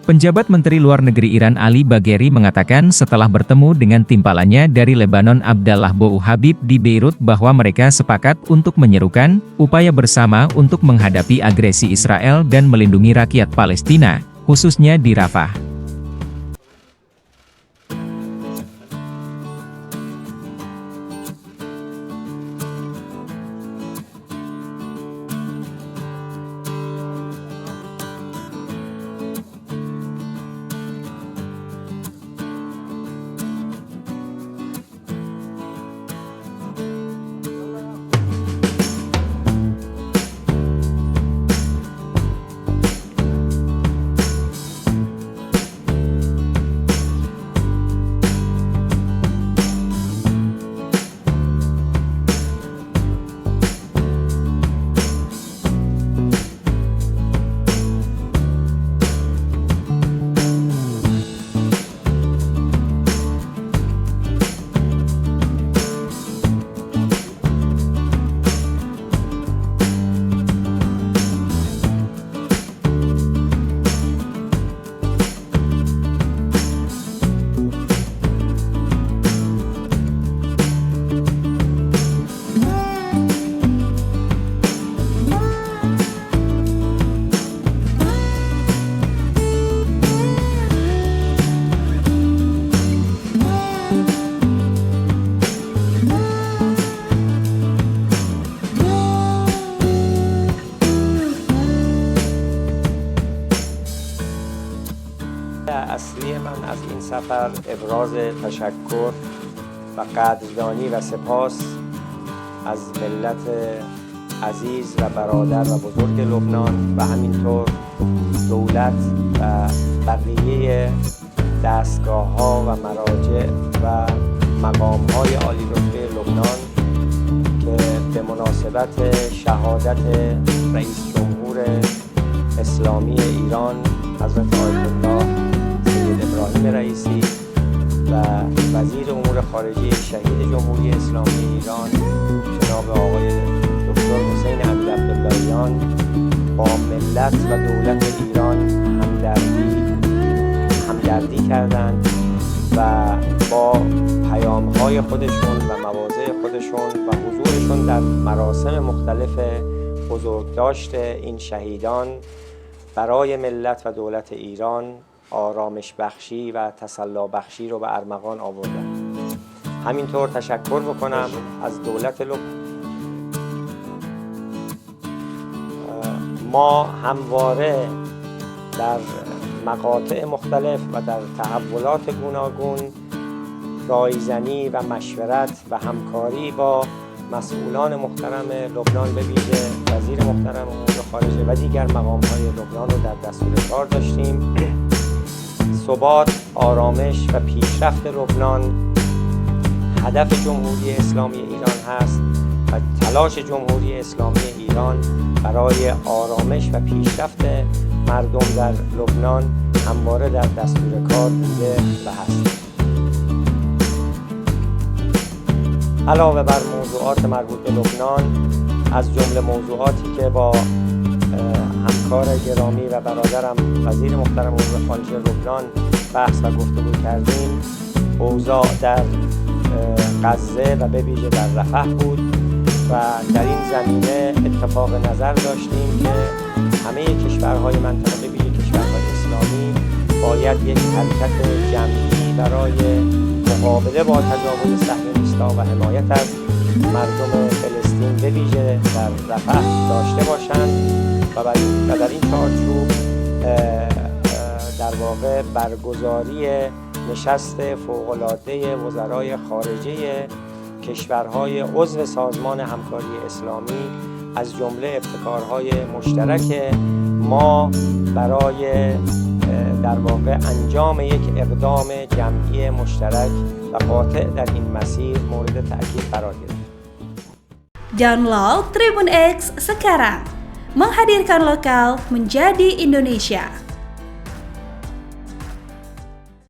Penjabat Menteri Luar Negeri Iran Ali Bagheri mengatakan setelah bertemu dengan timpalannya dari Lebanon Abdallah Bou Habib di Beirut bahwa mereka sepakat untuk menyerukan upaya bersama untuk menghadapi agresi Israel dan melindungi rakyat Palestina, khususnya di Rafah. اصلی من از این سفر ابراز تشکر و قدردانی و سپاس از ملت عزیز و برادر و بزرگ لبنان و همینطور دولت و بقیه دستگاه‌ها و مراجع و مقام‌های عالی رتبه لبنان که به مناسبت شهادت رئیس جمهور اسلامی ایران حضرت آیت الله سید ابراهیم رئیسی و وزیر امور خارجه شهید جمهوری اسلامی ایران جناب آقای دکتر حسین امیرعبداللهیان با ملت و دولت ایران همدردی کردند و با پیام‌های خودشون و مواضع خودشون و حضورشون در مراسم مختلف بزرگداشت این شهیدان برای ملت و دولت ایران آرامش بخشی و تسلی بخشی رو به ارمغان آوردن. همینطور تشکر بکنم از دولت ما همواره در مقاطع مختلف و در تحولات گوناگون رایزنی و مشورت و همکاری با مسئولان محترم لبنان به ویژه وزیر محترم امور خارجه و دیگر مقام‌های لبنان رو در دستور کار داشتیم. ثبات، آرامش و پیشرفت لبنان هدف جمهوری اسلامی ایران هست و تلاش جمهوری اسلامی ایران برای آرامش و پیشرفت مردم در لبنان همواره در دستور کار بوده و هست. علاوه بر موضوعات مربوط به لبنان، از جمله موضوعاتی که با همکار گرامی و برادرم وزیر محترم امور خارجه لبنان بحث و گفتگو کردیم، اوضاع در غزه و به ویژه در رفح بود و در این زمینه اتفاق نظر داشتیم که همه کشورهای منطقه به ویژه کشورهای اسلامی باید یک حرکت جمعی برای مقابله با تجاوز صهیونیست‌ها و حمایت از مردم فلسطین به ویژه در رفح داشته باشند و در این چارچوب در واقع برگزاری نشست فوق‌العاده وزرای خارجه کشورهای عضو سازمان همکاری اسلامی از جمله ابتکارهای مشترک ما برای در واقع انجام یک اقدام جمعی مشترک و قاطع در این مسیر مورد تأکید قرار گرفت. Download Tribun X sekarang, menghadirkan lokal menjadi Indonesia.